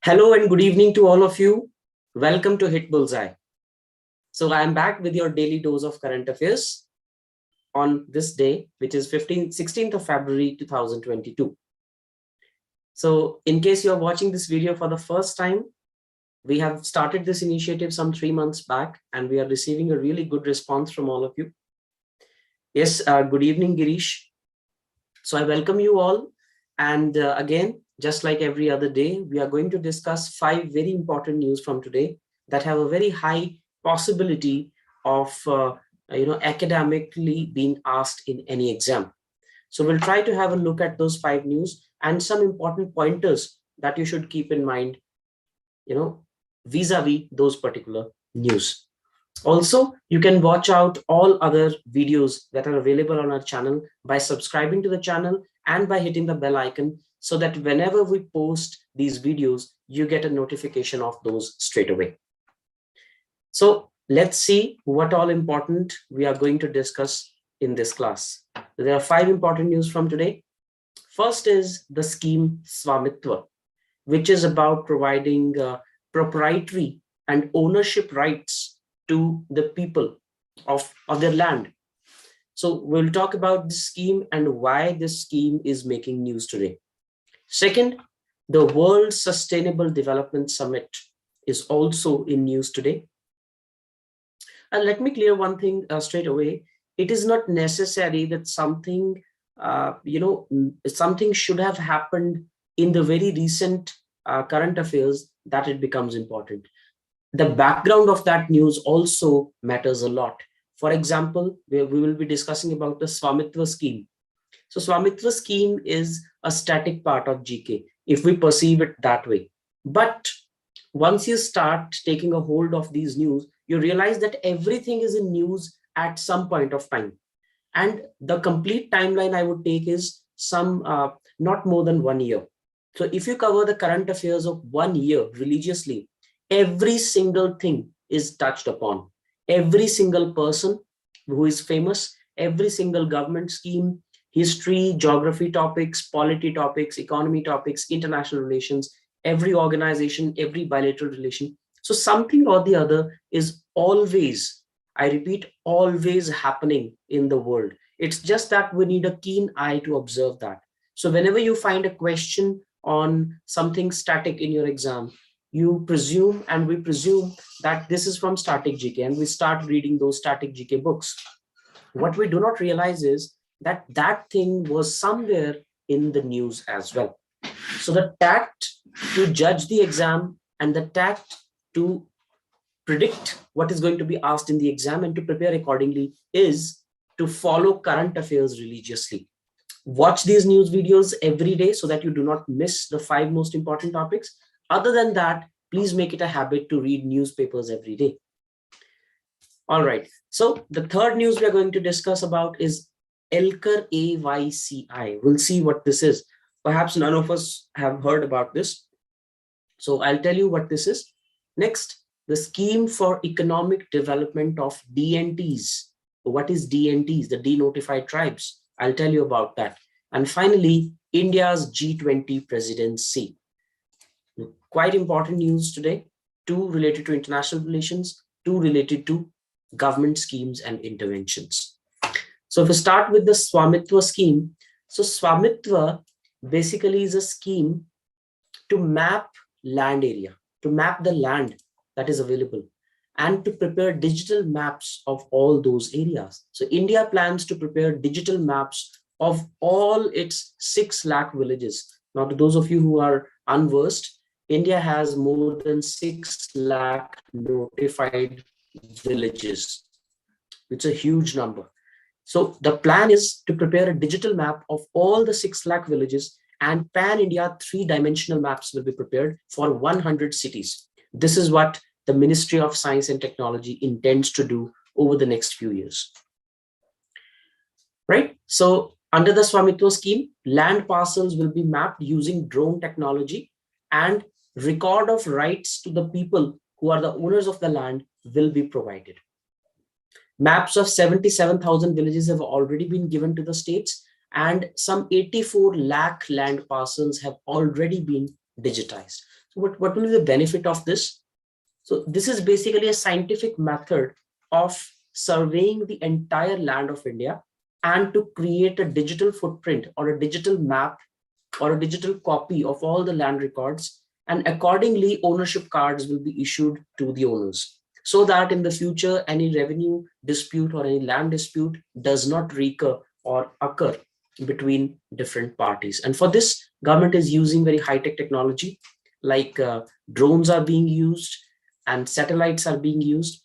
Hello and good evening to all of you. Welcome to HitBullsEye. So I am back with your daily dose of current affairs on this day, which is 16th of February 2022. So in case you are watching this video for the first time, we have started this initiative some 3 months back and we are receiving a really good response from all of you. Yes, good evening, Girish. So I welcome you all. And again, just like every other day, we are going to discuss 5 very important news from today that have a very high possibility of academically being asked in any exam. So we'll try to have a look at those 5 news and some important pointers that you should keep in mind, vis-a-vis those particular news. Also, you can watch out all other videos that are available on our channel by subscribing to the channel and by hitting the bell icon so that whenever we post these videos, you get a notification of those straight away. So let's see what all important we are going to discuss in this class. There are 5 important news from today. First is the scheme Svamitva, which is about providing proprietary and ownership rights to the people of their land. So we'll talk about this scheme and why this scheme is making news today. Second, the World Sustainable Development Summit is also in news today. And let me clear one thing straight away. It is not necessary that something, something should have happened in the very recent current affairs that it becomes important. The background of that news also matters a lot. For example, we will be discussing about the Svamitva scheme. So Svamitva scheme is a static part of GK, if we perceive it that way. But once you start taking a hold of these news, you realize that everything is in news at some point of time. And the complete timeline I would take is not more than 1 year. So if you cover the current affairs of 1 year religiously, every single thing is touched upon. Every single person who is famous, every single government scheme, history, geography topics, polity topics, economy topics, international relations, every organization, every bilateral relation. So something or the other is always, I repeat, always happening in the world. It's just that we need a keen eye to observe that. So whenever you find a question on something static in your exam, you presume and we presume that this is from static GK and we start reading those static GK books. What we do not realize is that that thing was somewhere in the news as well. So the tact to judge the exam and the tact to predict what is going to be asked in the exam and to prepare accordingly is to follow current affairs religiously. Watch these news videos every day so that you do not miss the 5 most important topics. Other than that, please make it a habit to read newspapers every day. All right. So the third news we are going to discuss about is Ilker Ayci. We'll see what this is. Perhaps none of us have heard about this. So I'll tell you what this is. Next, the scheme for economic development of DNTs. What is DNTs? The denotified tribes. I'll tell you about that. And finally, India's G20 Presidency. Quite important news today. 2 related to international relations, 2 related to government schemes and interventions. So if we start with the Svamitva scheme, so Svamitva basically is a scheme to map land area, to map the land that is available and to prepare digital maps of all those areas. So India plans to prepare digital maps of all its 6 lakh villages. Now, to those of you who are unversed, India has more than 6 lakh notified villages. It's a huge number. So the plan is to prepare a digital map of all the 6 lakh villages, and pan-India 3-dimensional maps will be prepared for 100 cities. This is what the Ministry of Science and Technology intends to do over the next few years. Right? So under the Svamitva scheme, land parcels will be mapped using drone technology, and record of rights to the people who are the owners of the land will be provided. Maps of 77,000 villages have already been given to the states, and some 84 lakh land parcels have already been digitized. What will be the benefit of this? So this is basically a scientific method of surveying the entire land of India and to create a digital footprint or a digital map or a digital copy of all the land records. And accordingly, ownership cards will be issued to the owners so that in the future, any revenue dispute or any land dispute does not recur or occur between different parties. And for this, government is using very high-tech technology, like drones are being used and satellites are being used.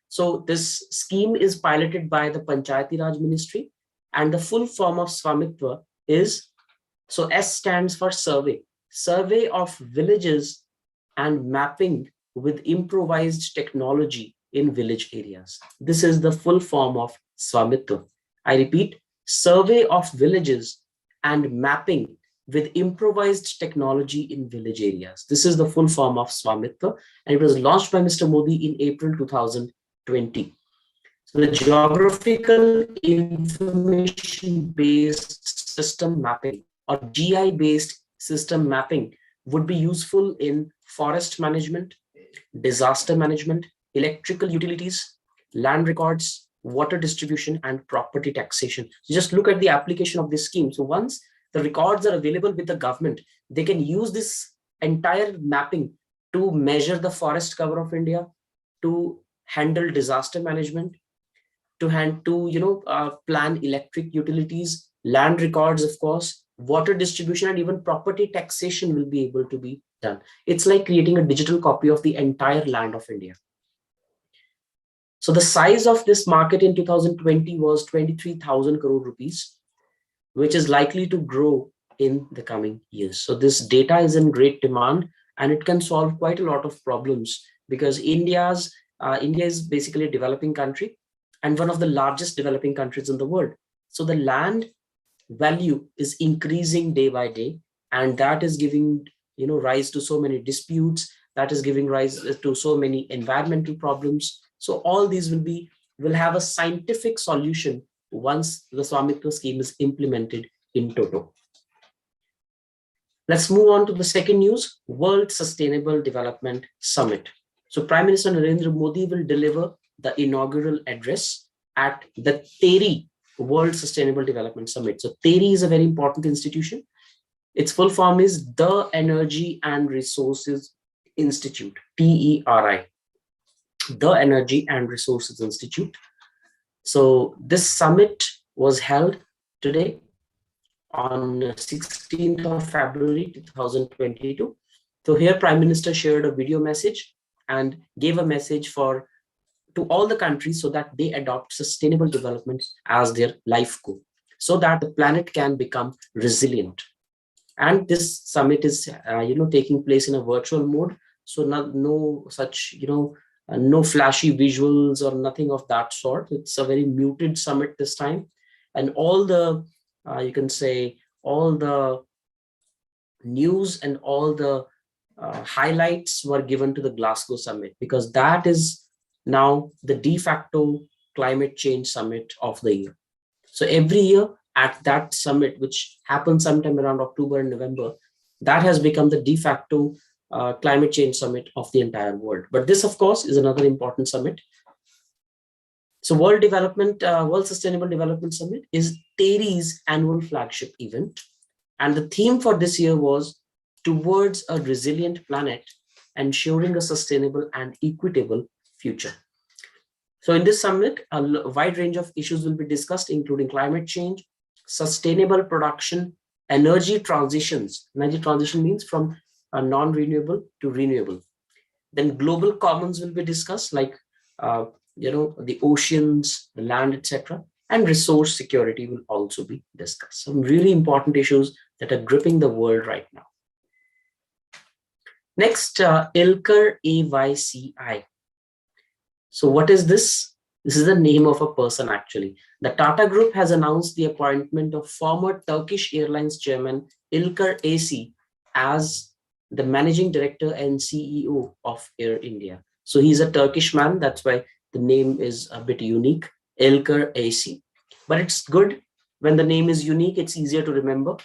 So this scheme is piloted by the Panchayati Raj Ministry, and the full form of Svamitva is, so S stands for survey of villages and mapping with improvised technology in village areas. This is the full form of Svamitva. I repeat, survey of villages and mapping with improvised technology in village areas. This is the full form of Svamitva, and it was launched by Mr. Modi in April 2020. So the geographical information-based system mapping or GI-based system mapping would be useful in forest management, disaster management, electrical utilities, land records, water distribution, and property taxation. So just look at the application of this scheme. So once the records are available with the government, they can use this entire mapping to measure the forest cover of India, to handle disaster management, to plan electric utilities, land records, of course, water distribution, and even property taxation will be able to be done. It's like creating a digital copy of the entire land of India. So the size of this market in 2020 was 23,000 crore rupees, which is likely to grow in the coming years. So this data is in great demand, and it can solve quite a lot of problems because India is basically a developing country and one of the largest developing countries in the world. So the land value is increasing day by day, and that is giving rise to so many disputes, that is giving rise to so many environmental problems. So all these will have a scientific solution once the Swamitva scheme is implemented in toto. Let's move on to the second news, World Sustainable Development Summit. So Prime Minister Narendra Modi will deliver the inaugural address at the TERI World Sustainable Development Summit. So TERI is a very important institution. Its full form is the Energy and Resources Institute, TERI, the Energy and Resources Institute. So this summit was held today on 16th of February 2022. So here Prime Minister shared a video message and gave a message to all the countries so that they adopt sustainable development as their life goal, so that the planet can become resilient. And this summit is taking place in a virtual mode, so no such no flashy visuals or nothing of that sort. It's a very muted summit this time, and all the all the news and all the highlights were given to the Glasgow summit, because that is now the de facto climate change summit of the year. So every year at that summit, which happens sometime around October and November, that has become the de facto climate change summit of the entire world. But this, of course, is another important summit. So World Sustainable Development Summit is TERI's annual flagship event. And the theme for this year was Towards a Resilient Planet, Ensuring a Sustainable and Equitable Future. So in this summit, a wide range of issues will be discussed, including climate change, sustainable production, energy transitions. Energy transition means from non-renewable to renewable. Then global commons will be discussed, like the oceans, the land, etc. And resource security will also be discussed. Some really important issues that are gripping the world right now. Next, Ilker Ayci. So what is this? This is the name of a person, actually. The Tata Group has announced the appointment of former Turkish Airlines chairman Ilker Ayci as the managing director and CEO of Air India. So he's a Turkish man. That's why the name is a bit unique, Ilker Ayci. But it's good when the name is unique, it's easier to remember.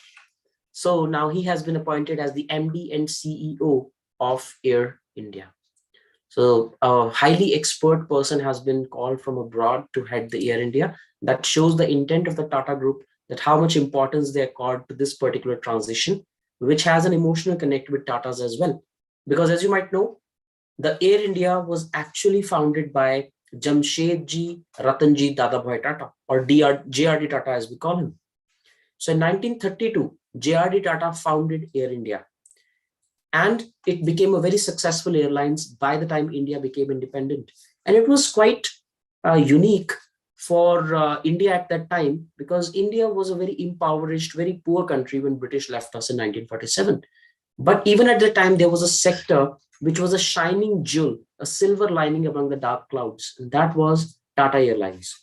So now he has been appointed as the MD and CEO of Air India. So a highly expert person has been called from abroad to head the Air India. That shows the intent of the Tata Group, that how much importance they accord to this particular transition, which has an emotional connect with Tatas as well. Because as you might know, the Air India was actually founded by Jamshedji Ratanji Dadabhai Tata, or JRD Tata as we call him. So in 1932, JRD Tata founded Air India, and it became a very successful airlines by the time India became independent. And it was quite unique for India at that time, because India was a very impoverished, very poor country when British left us in 1947. But even at the time, there was a sector which was a shining jewel, a silver lining among the dark clouds, and that was Tata Airlines.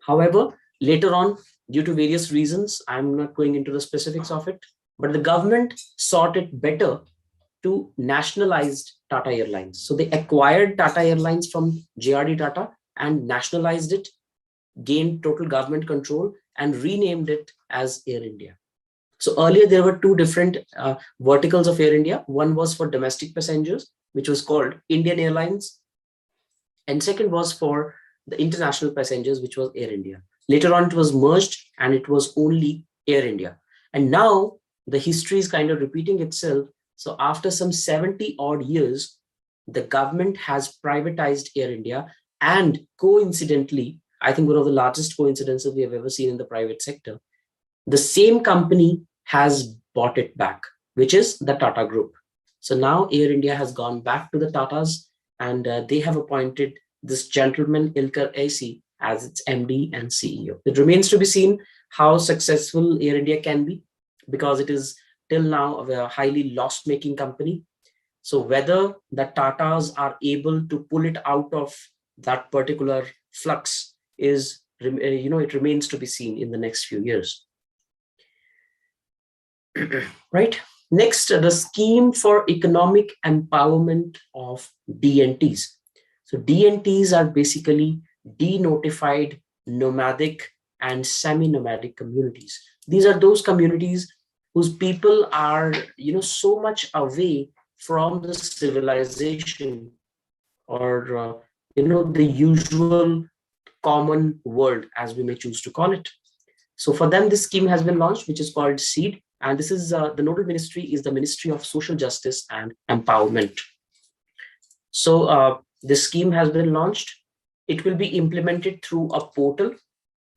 However, later on, due to various reasons, I'm not going into the specifics of it, but the government sought it better to nationalize Tata Airlines. So they acquired Tata Airlines from JRD Tata and nationalized it, gained total government control, and renamed it as Air India. So earlier there were two different verticals of Air India. One was for domestic passengers, which was called Indian Airlines, and second was for the international passengers, which was Air India. Later on, it was merged and it was only Air India. And now the history is kind of repeating itself. So after some 70 odd years, the government has privatized Air India, and coincidentally, I think one of the largest coincidences we have ever seen in the private sector, the same company has bought it back, which is the Tata Group. So now Air India has gone back to the Tatas, and they have appointed this gentleman, Ilker Ayci, as its MD and CEO. It remains to be seen how successful Air India can be, because it is till now a highly loss-making company. So whether the Tatas are able to pull it out of that particular flux is, it remains to be seen in the next few years. Right. Next, the scheme for economic empowerment of DNTs. So DNTs are basically denotified, nomadic, and semi-nomadic communities. These are those communities whose people are, so much away from the civilization, or the usual common world, as we may choose to call it. So for them, this scheme has been launched, which is called SEED. And this is the nodal ministry is the Ministry of Social Justice and Empowerment. So this scheme has been launched. It will be implemented through a portal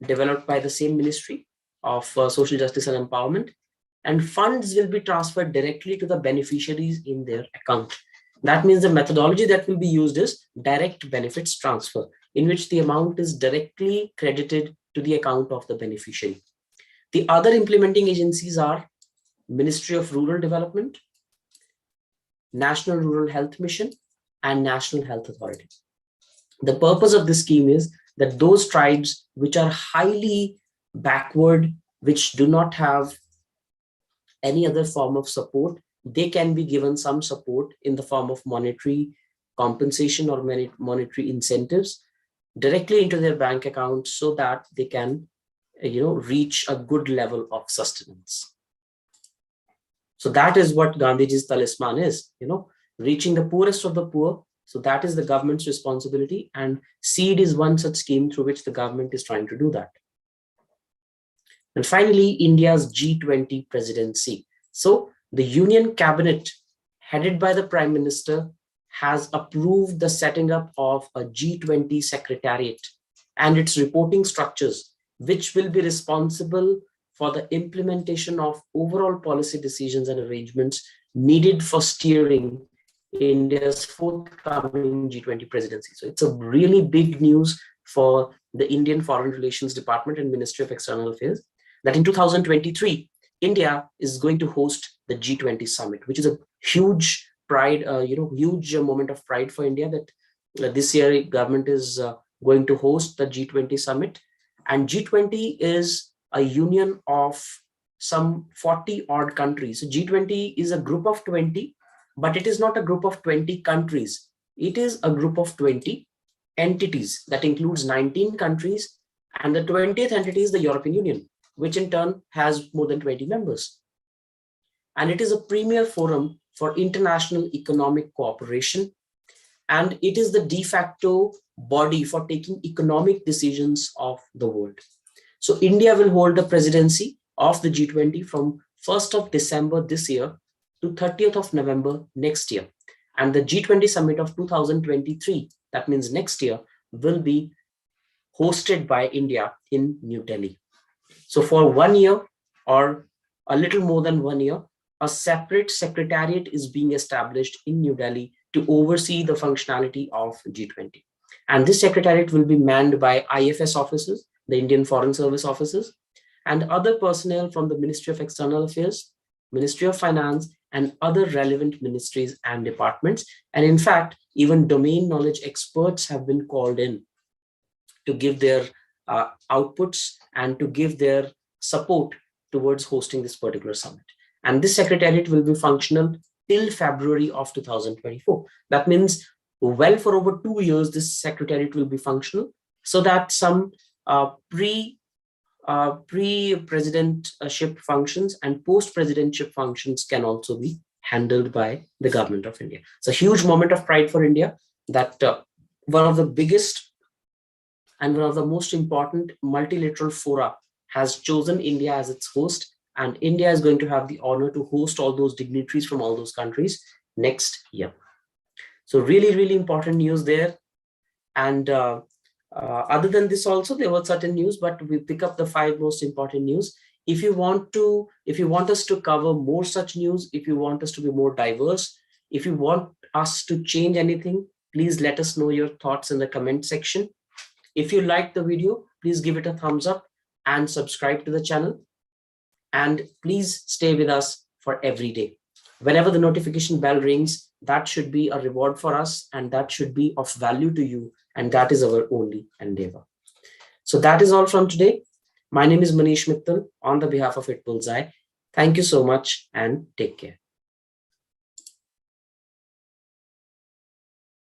developed by the same Ministry of Social Justice and Empowerment, and funds will be transferred directly to the beneficiaries in their account. That means the methodology that will be used is direct benefits transfer, in which the amount is directly credited to the account of the beneficiary. The other implementing agencies are Ministry of Rural Development, National Rural Health Mission, and National Health Authority. The purpose of this scheme is that those tribes which are highly backward, which do not have any other form of support, they can be given some support in the form of monetary compensation or monetary incentives directly into their bank account, so that they can reach a good level of sustenance. So that is what Gandhiji's talisman is, reaching the poorest of the poor. So that is the government's responsibility, and SEED is one such scheme through which the government is trying to do that. And finally, India's G20 presidency. So the Union Cabinet, headed by the Prime Minister, has approved the setting up of a G20 secretariat and its reporting structures, which will be responsible for the implementation of overall policy decisions and arrangements needed for steering India's forthcoming G20 presidency. So it's a really big news for the Indian Foreign Relations Department and Ministry of External Affairs that in 2023, India is going to host the G20 summit, which is a huge pride, huge moment of pride for India, that this year government is going to host the G20 summit. And G20 is a union of some 40 odd countries. So G20 is a group of 20, but it is not a group of 20 countries. It is a group of 20 entities that includes 19 countries, and the 20th entity is the European Union, which in turn has more than 20 members. and it is a premier forum for international economic cooperation, and it is the de facto body for taking economic decisions of the world. So India will hold the presidency of the G20 from 1st of December this year to 30th of November next year. And the G20 summit of 2023, that means next year, will be hosted by India in New Delhi. So for 1 year or a little more than 1 year, a separate secretariat is being established in New Delhi to oversee the functionality of G20. And this secretariat will be manned by IFS officers, the Indian Foreign Service officers, and other personnel from the Ministry of External Affairs, Ministry of Finance, and other relevant ministries and departments. And in fact, even domain knowledge experts have been called in to give their outputs and to give their support towards hosting this particular summit. And this secretariat will be functional till February of 2024. That means, well, for over 2 years, this secretariat will be functional, so that some pre-presidentship functions and post-presidentship functions can also be handled by the government of India. It's a huge moment of pride for India that one of the biggest and one of the most important multilateral fora has chosen India as its host, and India is going to have the honor to host all those dignitaries from all those countries next year. So really, really important news there. And other than this also, there were certain news, but we pick up the 5 most important news. If you want us to cover more such news, if you want us to be more diverse, if you want us to change anything, please let us know your thoughts in the comment section. If you like the video, please give it a thumbs up and subscribe to the channel. And please stay with us for every day. Whenever the notification bell rings, that should be a reward for us, and that should be of value to you. And that is our only endeavor. So that is all from today. My name is Manish Mittal on the behalf of HitBullsEye. Thank you so much and take care.